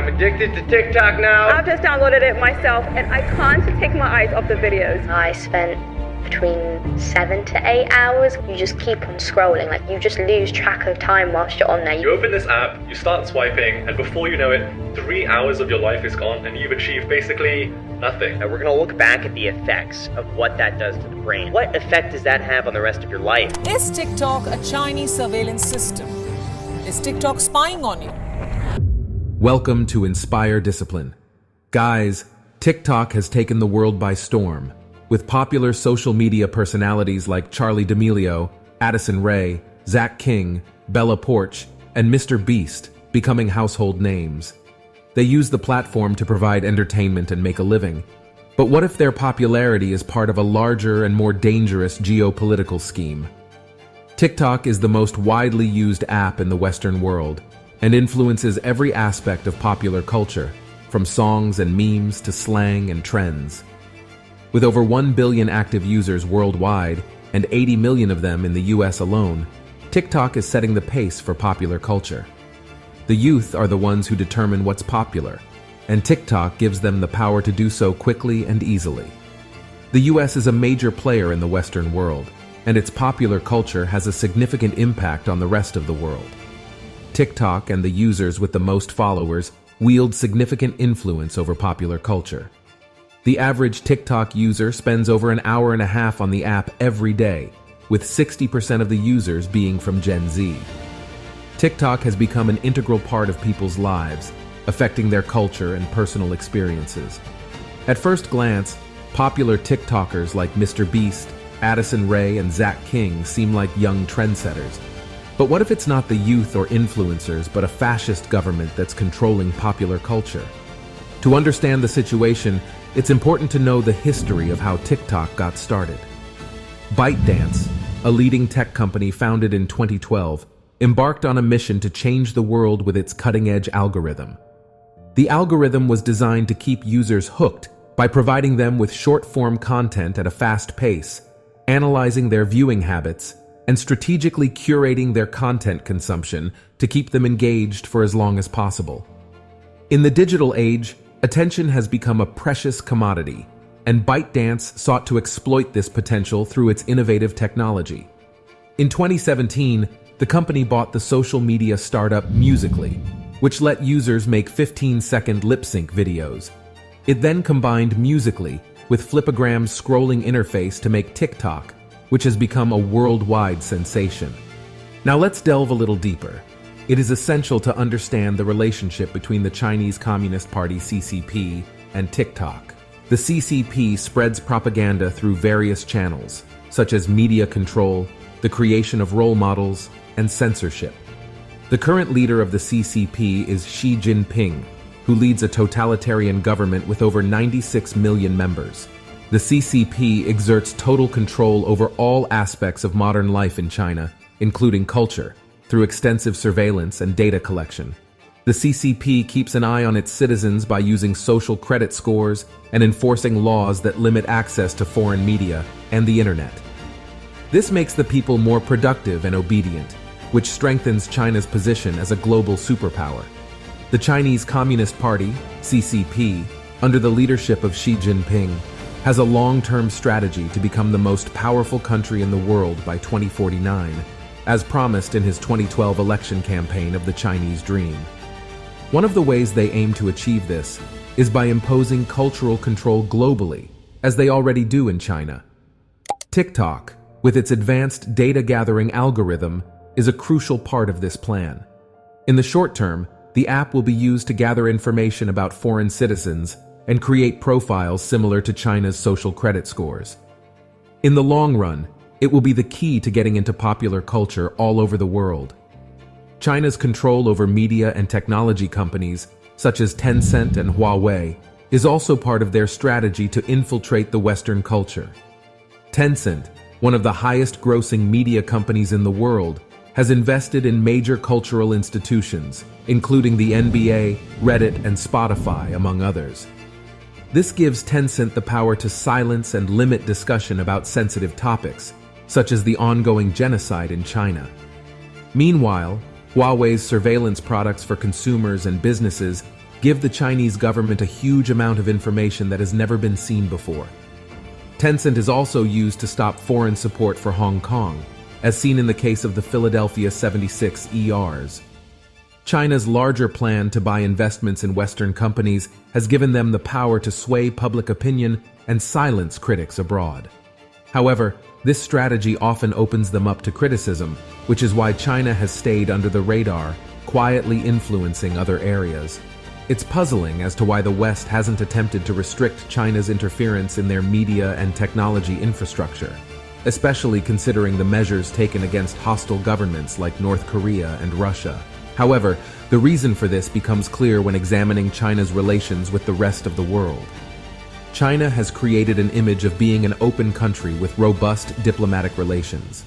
I'm addicted to TikTok now. I've just downloaded it myself and I can't take my eyes off the videos. I spent between 7 to 8 hours. You just keep on scrolling, like you just lose track of time whilst you're on there. You open this app, you start swiping, and before you know it, 3 hours of your life is gone and you've achieved basically nothing. And we're gonna look back at the effects of what that does to the brain. What effect does that have on the rest of your life? Is TikTok a Chinese surveillance system? Is TikTok spying on you? Welcome to Inspire Discipline. Guys, TikTok has taken the world by storm, with popular social media personalities like Charli D'Amelio, Addison Rae, Zach King, Bella Poarch, and Mr. Beast becoming household names. They use the platform to provide entertainment and make a living. But what if their popularity is part of a larger and more dangerous geopolitical scheme? TikTok is the most widely used app in the Western world and influences every aspect of popular culture, from songs and memes to slang and trends. With over 1 billion active users worldwide and 80 million of them in the US alone, TikTok is setting the pace for popular culture. The youth are the ones who determine what's popular, and TikTok gives them the power to do so quickly and easily. The US is a major player in the Western world, and its popular culture has a significant impact on the rest of the world. TikTok and the users with the most followers wield significant influence over popular culture. The average TikTok user spends over an hour and a half on the app every day, with 60% of the users being from Gen Z. TikTok has become an integral part of people's lives, affecting their culture and personal experiences. At first glance, popular TikTokers like Mr. Beast, Addison Rae, and Zach King seem like young trendsetters. But what if it's not the youth or influencers, but a fascist government that's controlling popular culture? To understand the situation, it's important to know the history of how TikTok got started. ByteDance, a leading tech company founded in 2012, embarked on a mission to change the world with its cutting-edge algorithm. The algorithm was designed to keep users hooked by providing them with short-form content at a fast pace, analyzing their viewing habits, and strategically curating their content consumption to keep them engaged for as long as possible. In the digital age, attention has become a precious commodity, and ByteDance sought to exploit this potential through its innovative technology. In 2017, the company bought the social media startup Musical.ly, which let users make 15-second lip-sync videos. It then combined Musical.ly with Flipagram's scrolling interface to make TikTok, which has become a worldwide sensation. Now let's delve a little deeper. It is essential to understand the relationship between the Chinese Communist Party CCP and TikTok. The CCP spreads propaganda through various channels, such as media control, the creation of role models, and censorship. The current leader of the CCP is Xi Jinping, who leads a totalitarian government with over 96 million members. The CCP exerts total control over all aspects of modern life in China, including culture, through extensive surveillance and data collection. The CCP keeps an eye on its citizens by using social credit scores and enforcing laws that limit access to foreign media and the internet. This makes the people more productive and obedient, which strengthens China's position as a global superpower. The Chinese Communist Party, CCP, under the leadership of Xi Jinping, has a long-term strategy to become the most powerful country in the world by 2049, as promised in his 2012 election campaign of the Chinese Dream. One of the ways they aim to achieve this is by imposing cultural control globally, as they already do in China. TikTok, with its advanced data-gathering algorithm, is a crucial part of this plan. In the short term, the app will be used to gather information about foreign citizens and create profiles similar to China's social credit scores. In the long run, it will be the key to getting into popular culture all over the world. China's control over media and technology companies, such as Tencent and Huawei, is also part of their strategy to infiltrate the Western culture. Tencent, one of the highest-grossing media companies in the world, has invested in major cultural institutions, including the NBA, Reddit, and Spotify, among others. This gives Tencent the power to silence and limit discussion about sensitive topics, such as the ongoing genocide in China. Meanwhile, Huawei's surveillance products for consumers and businesses give the Chinese government a huge amount of information that has never been seen before. Tencent is also used to stop foreign support for Hong Kong, as seen in the case of the Philadelphia 76 ERs. China's larger plan to buy investments in Western companies has given them the power to sway public opinion and silence critics abroad. However, this strategy often opens them up to criticism, which is why China has stayed under the radar, quietly influencing other areas. It's puzzling as to why the West hasn't attempted to restrict China's interference in their media and technology infrastructure, especially considering the measures taken against hostile governments like North Korea and Russia. However, the reason for this becomes clear when examining China's relations with the rest of the world. China has created an image of being an open country with robust diplomatic relations.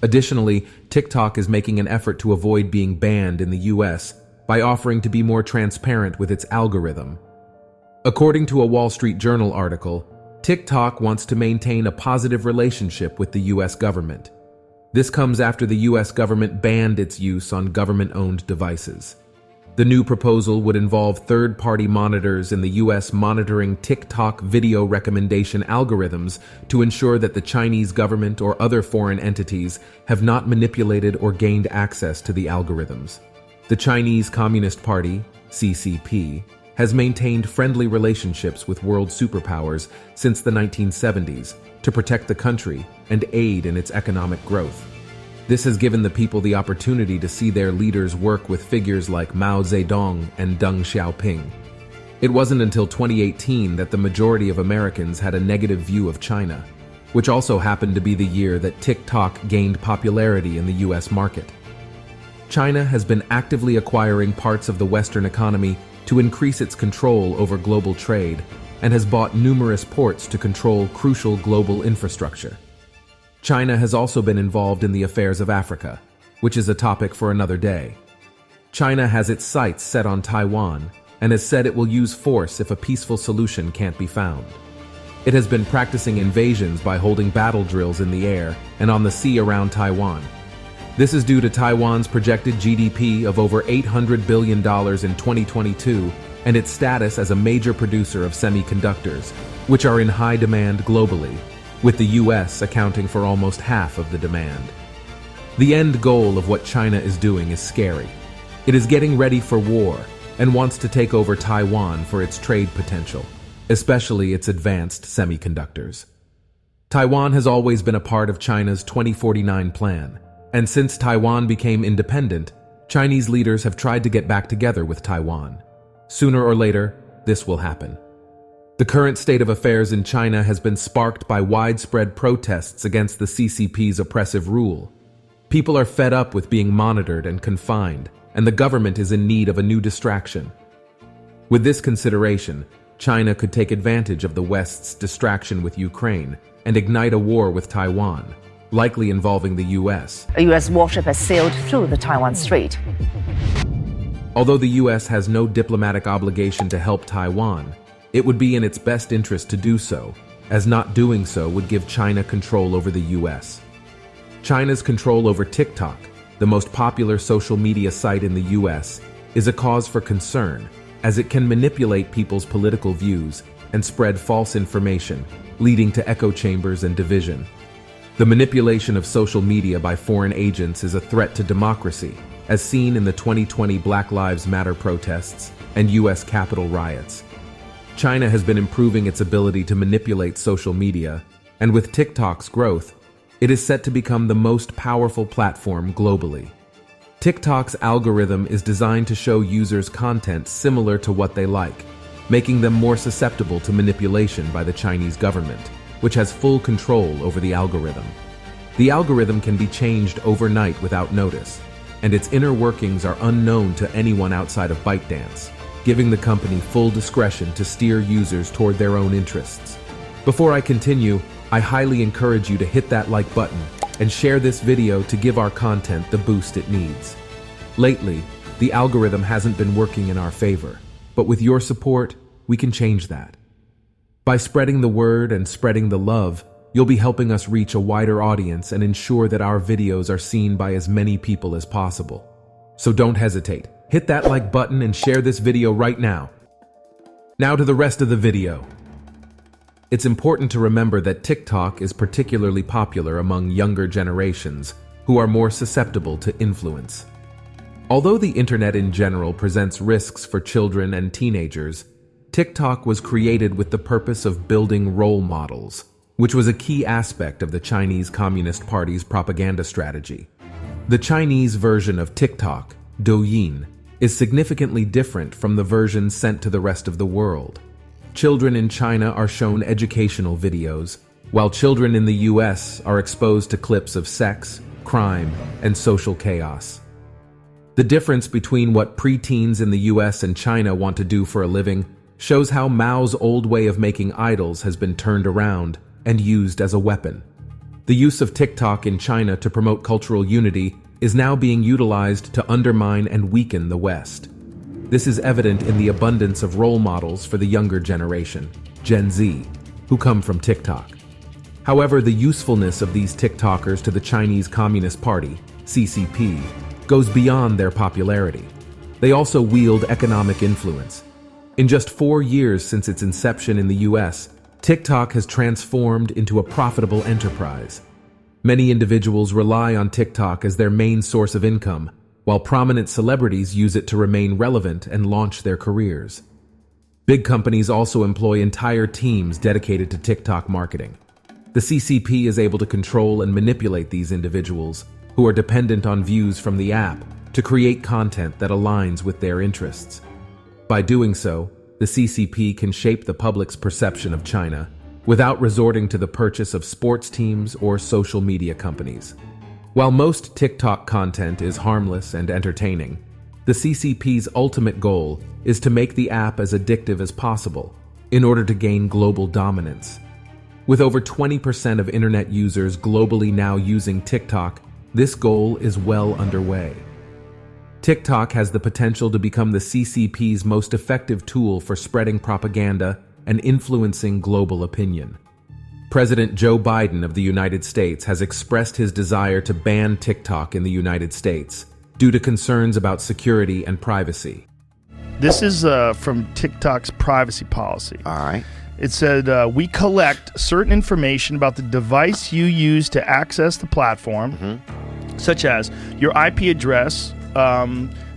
Additionally, TikTok is making an effort to avoid being banned in the US by offering to be more transparent with its algorithm. According to a Wall Street Journal article, TikTok wants to maintain a positive relationship with the US government. This comes after the US government banned its use on government-owned devices. The new proposal would involve third-party monitors in the US monitoring TikTok video recommendation algorithms to ensure that the Chinese government or other foreign entities have not manipulated or gained access to the algorithms. The Chinese Communist Party, CCP, has maintained friendly relationships with world superpowers since the 1970s to protect the country and aid in its economic growth. This has given the people the opportunity to see their leaders work with figures like Mao Zedong and Deng Xiaoping. It wasn't until 2018 that the majority of Americans had a negative view of China, which also happened to be the year that TikTok gained popularity in the US market. China has been actively acquiring parts of the Western economy to increase its control over global trade and has bought numerous ports to control crucial global infrastructure. China has also been involved in the affairs of Africa, which is a topic for another day. China has its sights set on Taiwan and has said it will use force if a peaceful solution can't be found. It has been practicing invasions by holding battle drills in the air and on the sea around Taiwan. This is due to Taiwan's projected GDP of over $800 billion in 2022 and its status as a major producer of semiconductors, which are in high demand globally, with the US accounting for almost half of the demand. The end goal of what China is doing is scary. It is getting ready for war and wants to take over Taiwan for its trade potential, especially its advanced semiconductors. Taiwan has always been a part of China's 2049 plan, and since Taiwan became independent, Chinese leaders have tried to get back together with Taiwan. Sooner or later, this will happen. The current state of affairs in China has been sparked by widespread protests against the CCP's oppressive rule. People are fed up with being monitored and confined, and the government is in need of a new distraction. With this consideration, China could take advantage of the West's distraction with Ukraine and ignite a war with Taiwan, likely involving the US. A U.S. warship has sailed through the Taiwan Strait. Although the US has no diplomatic obligation to help Taiwan, it would be in its best interest to do so, as not doing so would give China control over the US. China's control over TikTok, the most popular social media site in the US, is a cause for concern, as it can manipulate people's political views and spread false information, leading to echo chambers and division. The manipulation of social media by foreign agents is a threat to democracy, as seen in the 2020 Black Lives Matter protests and US Capitol riots. China has been improving its ability to manipulate social media, and with TikTok's growth, it is set to become the most powerful platform globally. TikTok's algorithm is designed to show users content similar to what they like, making them more susceptible to manipulation by the Chinese government, which has full control over the algorithm. The algorithm can be changed overnight without notice, and its inner workings are unknown to anyone outside of ByteDance, giving the company full discretion to steer users toward their own interests. Before I continue, I highly encourage you to hit that like button and share this video to give our content the boost it needs. Lately, the algorithm hasn't been working in our favor, but with your support, we can change that. By spreading the word and spreading the love, you'll be helping us reach a wider audience and ensure that our videos are seen by as many people as possible. So don't hesitate. Hit that like button and share this video right now. Now to the rest of the video. It's important to remember that TikTok is particularly popular among younger generations who are more susceptible to influence. Although the internet in general presents risks for children and teenagers, TikTok was created with the purpose of building role models, which was a key aspect of the Chinese Communist Party's propaganda strategy. The Chinese version of TikTok, Douyin, is significantly different from the version sent to the rest of the world. Children in China are shown educational videos, while children in the US are exposed to clips of sex, crime, and social chaos. The difference between what preteens in the US and China want to do for a living shows how Mao's old way of making idols has been turned around and used as a weapon. The use of TikTok in China to promote cultural unity is now being utilized to undermine and weaken the West. This is evident in the abundance of role models for the younger generation, Gen Z, who come from TikTok. However, the usefulness of these TikTokers to the Chinese Communist Party, CCP, goes beyond their popularity. They also wield economic influence. In just 4 years since its inception in the US, TikTok has transformed into a profitable enterprise. Many individuals rely on TikTok as their main source of income, while prominent celebrities use it to remain relevant and launch their careers. Big companies also employ entire teams dedicated to TikTok marketing. The CCP is able to control and manipulate these individuals, who are dependent on views from the app, to create content that aligns with their interests. By doing so, the CCP can shape the public's perception of China without resorting to the purchase of sports teams or social media companies. While most TikTok content is harmless and entertaining, the CCP's ultimate goal is to make the app as addictive as possible in order to gain global dominance. With over 20% of internet users globally now using TikTok, this goal is well underway. TikTok has the potential to become the CCP's most effective tool for spreading propaganda and influencing global opinion. President Joe Biden of the United States has expressed his desire to ban TikTok in the United States due to concerns about security and privacy. This is from TikTok's privacy policy. All right. It said, we collect certain information about the device you use to access the platform, such as your IP address,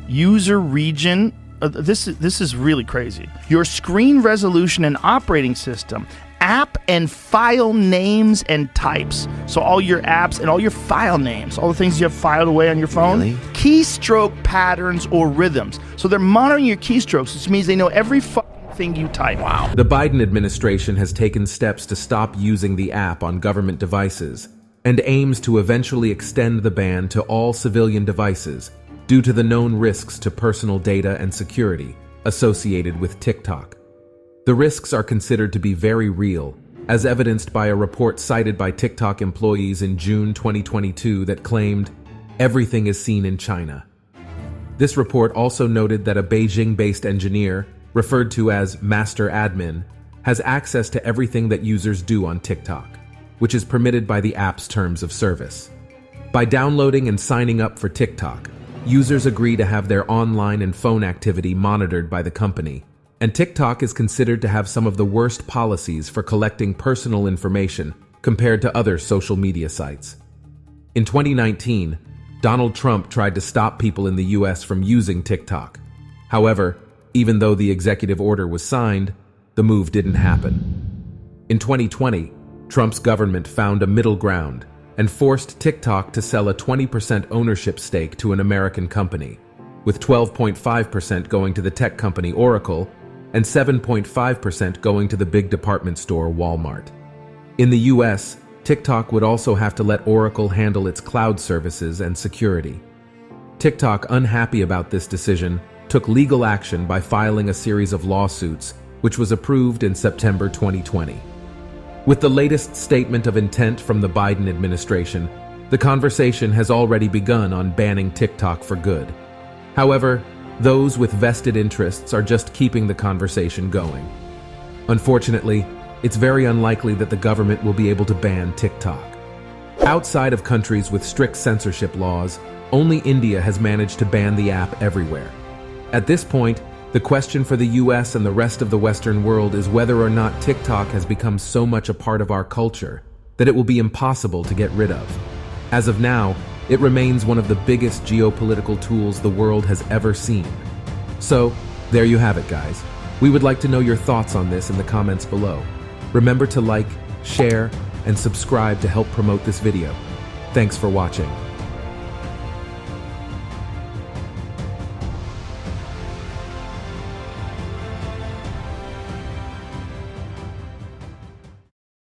user region. This is really crazy. Your screen resolution and operating system, app and file names and types. So all your apps and all your file names, all the things you have filed away on your phone. Really? Keystroke patterns or rhythms. So they're monitoring your keystrokes, which means they know every thing you type. Wow. The Biden administration has taken steps to stop using the app on government devices and aims to eventually extend the ban to all civilian devices due to the known risks to personal data and security associated with TikTok. The risks are considered to be very real, as evidenced by a report cited by TikTok employees in June 2022 that claimed, "Everything is seen in China." This report also noted that a Beijing-based engineer, referred to as Master Admin, has access to everything that users do on TikTok, which is permitted by the app's terms of service. By downloading and signing up for TikTok, users agree to have their online and phone activity monitored by the company, and TikTok is considered to have some of the worst policies for collecting personal information compared to other social media sites. In 2019, Donald Trump tried to stop people in the US from using TikTok. However, even though the executive order was signed, the move didn't happen. In 2020, Trump's government found a middle ground and forced TikTok to sell a 20% ownership stake to an American company, with 12.5% going to the tech company Oracle and 7.5% going to the big department store Walmart. In the US, TikTok would also have to let Oracle handle its cloud services and security. TikTok, unhappy about this decision, took legal action by filing a series of lawsuits, which was approved in September 2020. With the latest statement of intent from the Biden administration, the conversation has already begun on banning TikTok for good. However, those with vested interests are just keeping the conversation going. Unfortunately, it's very unlikely that the government will be able to ban TikTok. Outside of countries with strict censorship laws, only India has managed to ban the app everywhere. At this point, The question for the US and the rest of the Western world is whether or not TikTok has become so much a part of our culture that it will be impossible to get rid of. As of now, it remains one of the biggest geopolitical tools the world has ever seen. So, there you have it, guys. We would like to know your thoughts on this in the comments below. Remember to like, share, and subscribe to help promote this video. Thanks for watching.